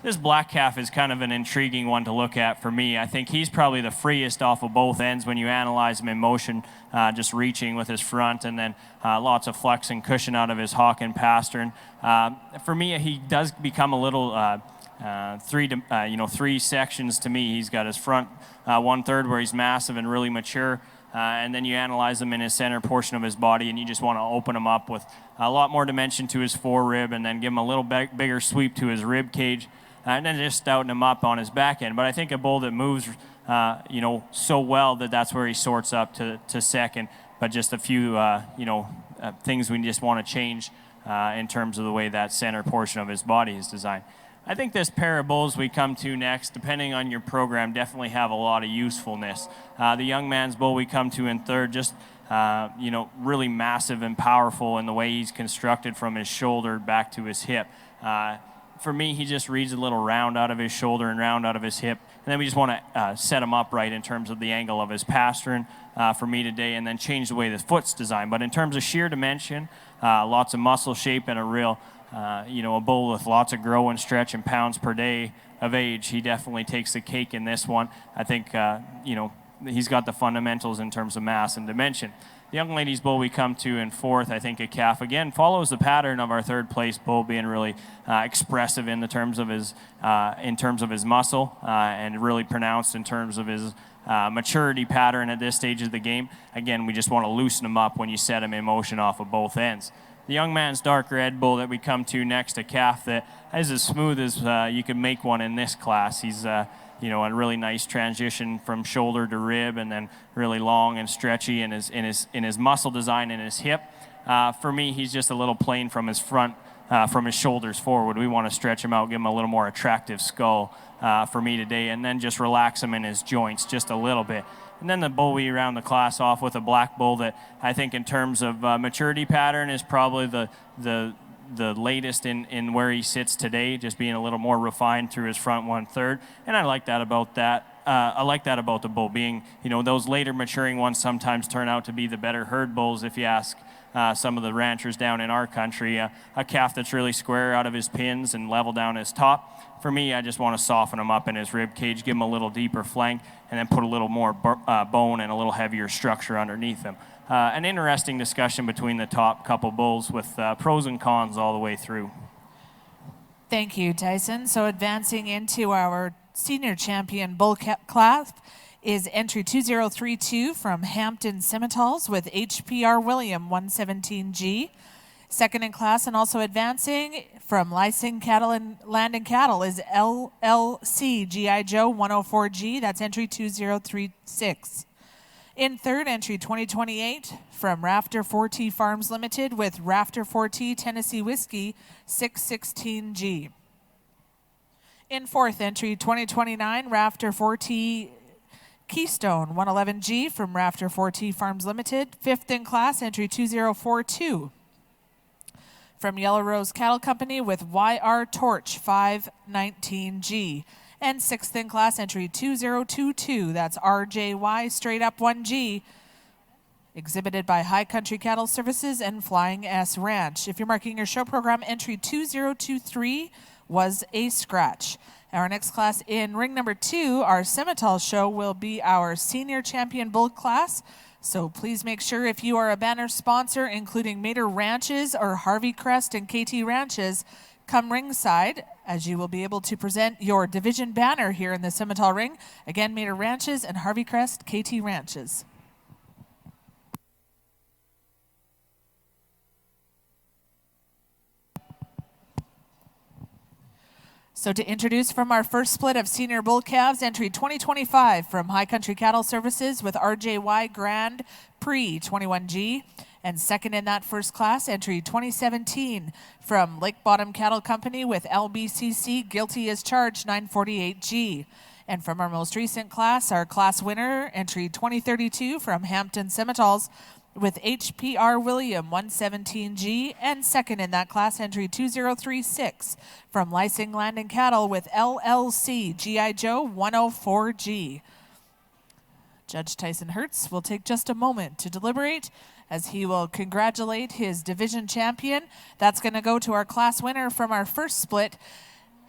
This black calf is kind of an intriguing one to look at for me. I think he's probably the freest off of both ends when you analyze him in motion, just reaching with his front, and then lots of flex and cushion out of his hock and pastern. For me, he does become a little three sections to me. He's got his front 1/3 where he's massive and really mature, and then you analyze him in his center portion of his body, and you just want to open him up with a lot more dimension to his forerib, and then give him a little bigger sweep to his rib cage, and then just stouten him up on his back end. But I think a bull that moves, so well that's where he sorts up to second. But just a few, things we just want to change in terms of the way that center portion of his body is designed. I think this pair of bulls we come to next, depending on your program, definitely have a lot of usefulness. The young man's bull we come to in third, just really massive and powerful in the way he's constructed from his shoulder back to his hip. For me, he just reads a little round out of his shoulder and round out of his hip. And then we just want to set him up right in terms of the angle of his pastern for me today, and then change the way the foot's designed. But in terms of sheer dimension, lots of muscle shape, and a real, a bull with lots of grow and stretch and pounds per day of age, he definitely takes the cake in this one. I think, he's got the fundamentals in terms of mass and dimension. The young lady's bull we come to in fourth, I think a calf, again, follows the pattern of our third place bull, being really expressive in terms of his muscle, and really pronounced in terms of his maturity pattern at this stage of the game. Again, we just want to loosen him up when you set him in motion off of both ends. The young man's dark red bull that we come to next, a calf that is as smooth as you could make one in this class. He's a really nice transition from shoulder to rib, and then really long and stretchy in his muscle design in his hip. For me, he's just a little plain from his front, from his shoulders forward. We want to stretch him out, give him a little more attractive skull for me today, and then just relax him in his joints just a little bit. And then the bull we round the class off with a black bull that I think in terms of maturity pattern is probably the latest in where he sits today, just being a little more refined through his front 1/3. And I like that about that. I like that about the bull being, those later maturing ones sometimes turn out to be the better herd bulls. If you ask some of the ranchers down in our country, a calf that's really square out of his pins and level down his top. For me, I just want to soften him up in his rib cage, give him a little deeper flank, and then put a little more bone and a little heavier structure underneath him. An interesting discussion between the top couple bulls with pros and cons all the way through. Thank you, Tyson. So advancing into our senior champion bull class is entry 2032 from Hampton Simmentals with HPR William 117G. Second in class and also advancing from Lysing Cattle and Land and Cattle is LLC GI Joe 104G. That's entry 2036. In third, entry 2028 from Rafter 4T Farms Limited with Rafter 4T Tennessee Whiskey 616G. In fourth, entry 2029 Rafter 4T Keystone 111G from Rafter 4T Farms Limited. Fifth in class, entry 2042 from Yellow Rose Cattle Company with YR Torch 519G. And sixth in class, entry 2022, that's RJY Straight Up 1G, exhibited by High Country Cattle Services and Flying S Ranch. If you're marking your show program, entry 2023 was a scratch. Our next class in ring number 2, our Simmental show, will be our senior champion bull class. So please make sure if you are a banner sponsor, including Mater Ranches or Harvey Crest and KT Ranches, come ringside, as you will be able to present your division banner here in the Simmental ring. Again, Mater Ranches and Harvey Crest, KT Ranches. So to introduce from our first split of senior bull calves, entry 2025 from High Country Cattle Services with RJY Grand Prix 21G. And second in that first class, entry 2017 from Lake Bottom Cattle Company with LBCC Guilty as Charged 948G. And from our most recent class, our class winner, entry 2032 from Hampton Simmentals with HPR William 117G, and second in that class, entry 2036 from Lysing Land and Cattle with LLC GI Joe 104G. Judge Tyson Hertz will take just a moment to deliberate as he will congratulate his division champion. That's going to go to our class winner from our first split.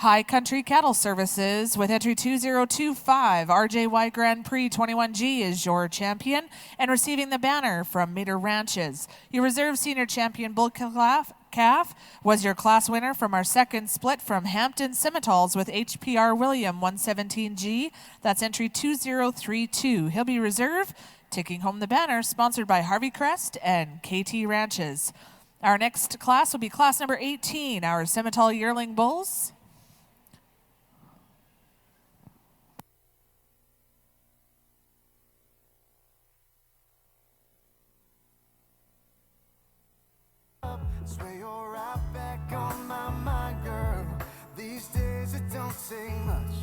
High Country Cattle Services with entry 2025. RJY Grand Prix 21G is your champion and receiving the banner from Mater Ranches. Your reserve senior champion bull calf was your class winner from our second split from Hampton Simmentals with HPR William 117G. That's entry 2032. He'll be reserve, taking home the banner, sponsored by Harvey Crest and KT Ranches. Our next class will be class number 18, our Simmental Yearling Bulls. Swear you're right back on my mind, girl. These days it don't take much.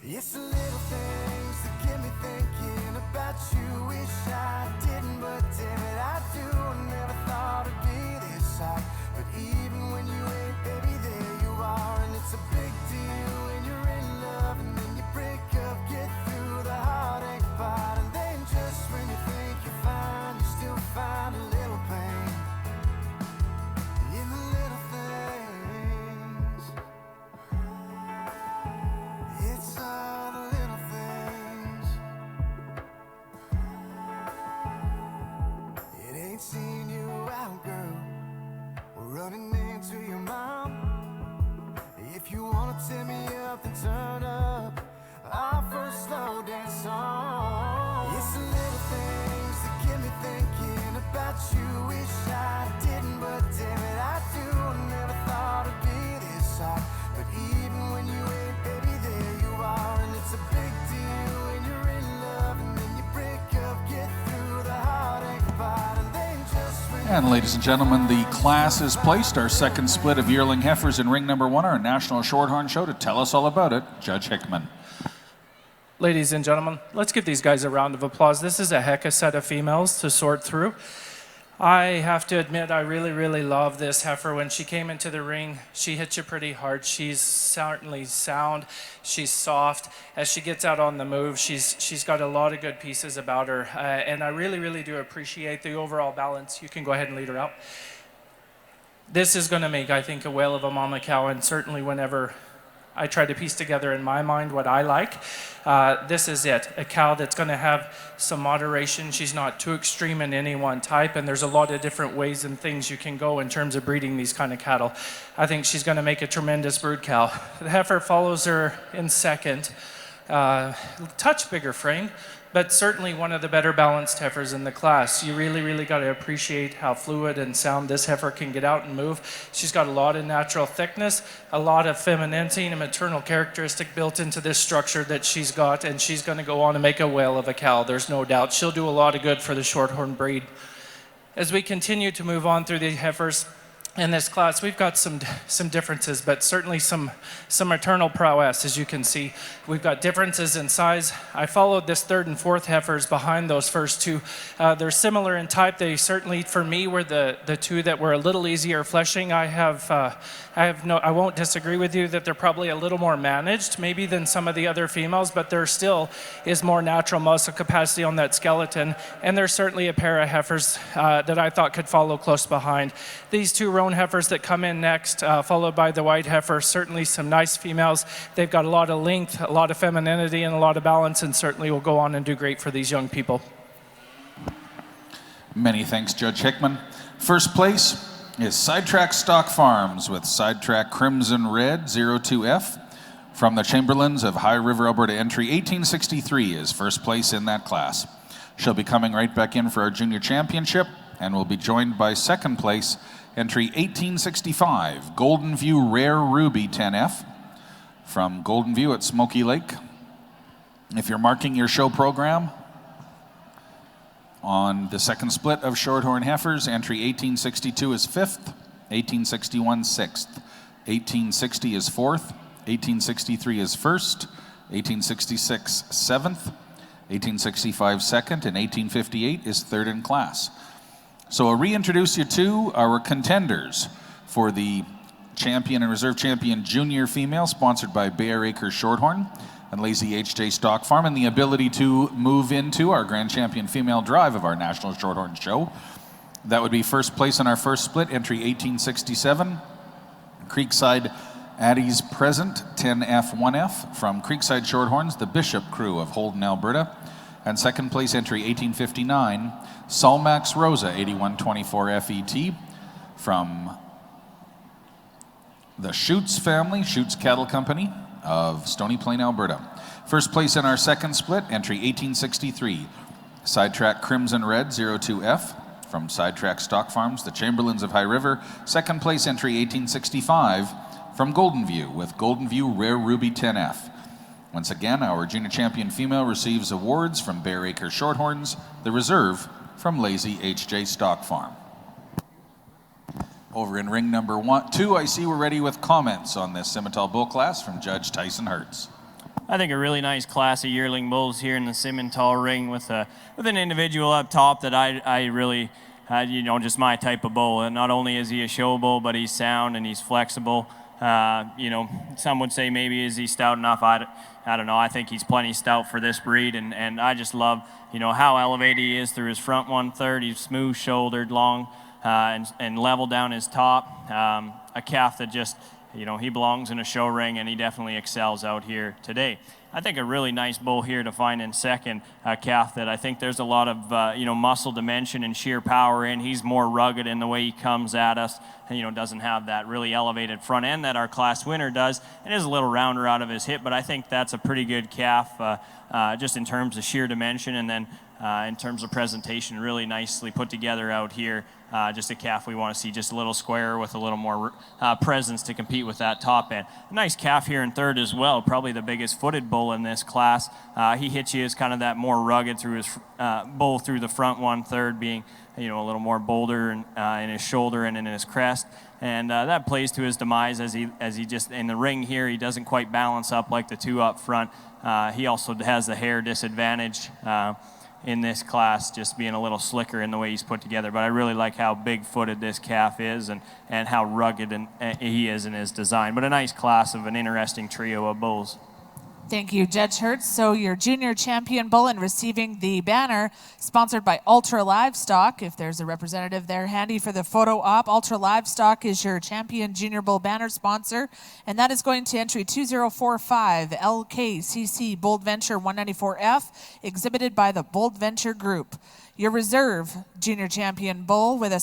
It's the little things that get me thinking about you. Wish I didn't, but damn it, I do. I never thought it'd be this hard. But even when you ain't, baby, there you are. And it's a big deal when you're in love. And then you break up, get through the heartache part. And then just when you think you're fine, you still find a little pain. In the little things, it's all the little things. It ain't seen you out, girl, running into your mom. If you wanna tear me up, then turn up our first slow dance song. It's the little things that get me thinking about you. Wish I didn't, but damn it, I do. I never thought it'd be this hard. But even when you ain't, baby, there you are. And it's a big deal when you're in love. And then you break up, get through the heartache part. And then just when And ladies and gentlemen, the class is placed. Our second split of yearling heifers in ring number 1, our National Shorthorn Show. To tell us all about it, Judge Hickman. Ladies and gentlemen, let's give these guys a round of applause. This is a heck of a set of females to sort through. I have to admit, I really, really love this heifer. When she came into the ring, she hit you pretty hard. She's certainly sound. She's soft. As she gets out on the move, she's got a lot of good pieces about her. And I really, really do appreciate the overall balance. You can go ahead and lead her out. This is going to make, I think, a whale of a mama cow, and certainly whenever I try to piece together in my mind what I like. This is it, a cow that's going to have some moderation. She's not too extreme in any one type, and there's a lot of different ways and things you can go in terms of breeding these kind of cattle. I think she's going to make a tremendous brood cow. The heifer follows her in second. Touch bigger frame, but certainly one of the better balanced heifers in the class. You really, really got to appreciate how fluid and sound this heifer can get out and move. She's got a lot of natural thickness, a lot of femininity and a maternal characteristic built into this structure that she's got, and she's going to go on to make a whale of a cow. There's no doubt. She'll do a lot of good for the Shorthorn breed. As we continue to move on through the heifers in this class, we've got some differences, but certainly some maternal prowess, as you can see. We've got differences in size. I followed this third and fourth heifers behind those first two. They're similar in type. They certainly, for me, were the two that were a little easier fleshing. I won't disagree with you that they're probably a little more managed, maybe, than some of the other females, but there still is more natural muscle capacity on that skeleton. And there's certainly a pair of heifers that I thought could follow close behind. These two roan heifers that come in next, followed by the white heifer, certainly some nice females. They've got a lot of length, a lot of femininity, and a lot of balance, and certainly will go on and do great for these young people. Many thanks, Judge Hickman. First place is Sidetrack Stock Farms with Sidetrack Crimson Red 02F from the Chamberlains of High River, Alberta. Entry 1863 is first place in that class. She'll be coming right back in for our junior championship and will be joined by second place, entry 1865, Golden View Rare Ruby 10F from Golden View at Smoky Lake. If you're marking your show program on the second split of Shorthorn heifers, entry 1862 is fifth, 1861 sixth, 1860 is fourth, 1863 is first, 1866 seventh, 1865 second, and 1858 is third in class. So I'll reintroduce you to our contenders for the champion and reserve champion junior female, sponsored by Bear Acres Shorthorn and Lazy HJ Stock Farm, and the ability to move into our grand champion female drive of our National Shorthorn Show. That would be first place in our first split, entry 1867, Creekside Addie's Present 10F1F from Creekside Shorthorns, the Bishop crew of Holden, Alberta. And second place entry 1859, Solmax Rosa 8124 FET from the Schutz family, Schutz Cattle Company of Stony Plain, Alberta. First place in our second split, entry 1863, Sidetrack Crimson Red 02F from Sidetrack Stock Farms, the Chamberlains of High River. Second place entry 1865 from Golden View with Golden View Rare Ruby 10F. Once again, our junior champion female receives awards from Bear Acre Shorthorns, the reserve from Lazy HJ Stock Farm. Over in ring number 2, I see we're ready with comments on this Simmental bull class from Judge Tyson Hertz. I think a really nice class of yearling bulls here in the Simmental ring with an individual up top that I really, just my type of bull. And not only is he a show bull, but he's sound and he's flexible. Some would say maybe is he stout enough? I don't know. I think he's plenty stout for this breed, and I just love, how elevated he is through his front 1/3. He's smooth shouldered, long, and level down his top. A calf that just, he belongs in a show ring, and he definitely excels out here today. I think a really nice bull here to find in second, a calf that I think there's a lot of, muscle dimension and sheer power in. He's more rugged in the way he comes at us, and, doesn't have that really elevated front end that our class winner does, and is a little rounder out of his hip, but I think that's a pretty good calf just in terms of sheer dimension, and then in terms of presentation, really nicely put together out here. Just a calf we want to see just a little squarer with a little more presence to compete with that top end. A nice calf here in third as well, probably the biggest footed bull in this class. He hits you as kind of that more rugged through his bull through the front 1/3, being a little more bolder in his shoulder and in his crest. And that plays to his demise as he just in the ring here, he doesn't quite balance up like the two up front. He also has the hair disadvantage in this class, just being a little slicker in the way he's put together. But I really like how big-footed this calf is and how rugged he is in his design. But a nice class of an interesting trio of bulls. Thank you, Judge Hertz. So your junior champion bull and receiving the banner, sponsored by Ultra Livestock. If there's a representative there handy for the photo op, Ultra Livestock is your champion junior bull banner sponsor, and that is going to entry 2045 LKCC Bold Venture 194F, exhibited by the Bold Venture Group. Your reserve junior champion bull with a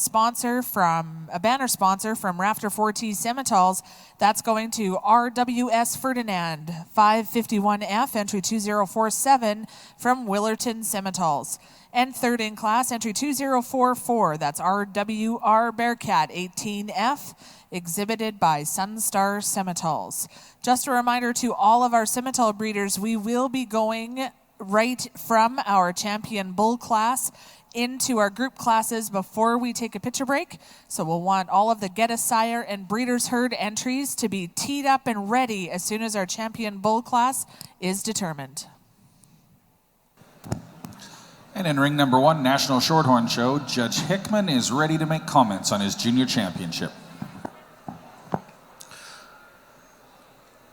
banner sponsor from Rafter 4T Simmentals. That's going to RWS Ferdinand 551F, entry 2047 from Willerton Simmentals. And third in class, entry 2044, that's RWR Bearcat 18F, exhibited by Sunstar Simmentals. Just a reminder to all of our Simmental breeders, we will be going right from our champion bull class into our group classes before we take a picture break. So we'll want all of the Get a Sire and Breeders' Herd entries to be teed up and ready as soon as our champion bull class is determined. And in ring number 1, National Shorthorn Show, Judge Hickman is ready to make comments on his junior championship.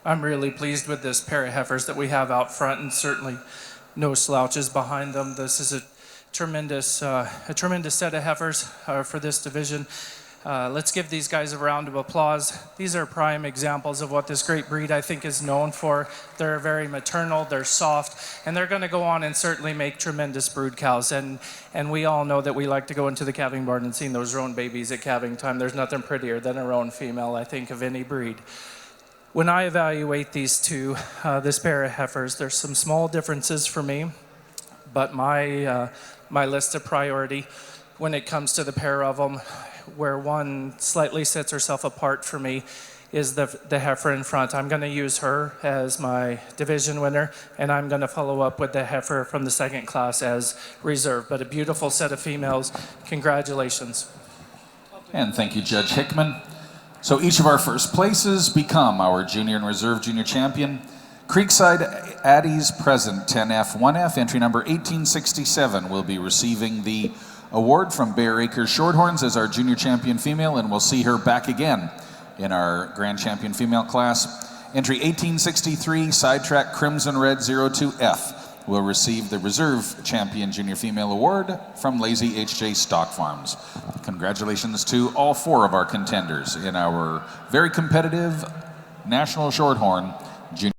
I'm really pleased with this pair of heifers that we have out front, and certainly no slouches behind them. This is a tremendous set of heifers for this division. Let's give these guys a round of applause. These are prime examples of what this great breed, I think, is known for. They're very maternal, they're soft, and they're going to go on and certainly make tremendous brood cows. And we all know that we like to go into the calving barn and see those roan babies at calving time. There's nothing prettier than a roan female, I think, of any breed. When I evaluate these two, this pair of heifers, there's some small differences for me, but my list of priority when it comes to the pair of them, where one slightly sets herself apart for me, is the heifer in front. I'm going to use her as my division winner, and I'm going to follow up with the heifer from the second class as reserve. But a beautiful set of females. Congratulations. And thank you, Judge Hickman. So each of our first places become our junior and reserve junior champion. Creekside Addie's Present 10F1F, entry number 1867, will be receiving the award from Bear Acre Shorthorns as our junior champion female, and we'll see her back again in our grand champion female class. Entry 1863, Sidetrack Crimson Red 02F will receive the reserve champion junior female award from Lazy HJ Stock Farms. Congratulations to all 4 of our contenders in our very competitive National Shorthorn Junior.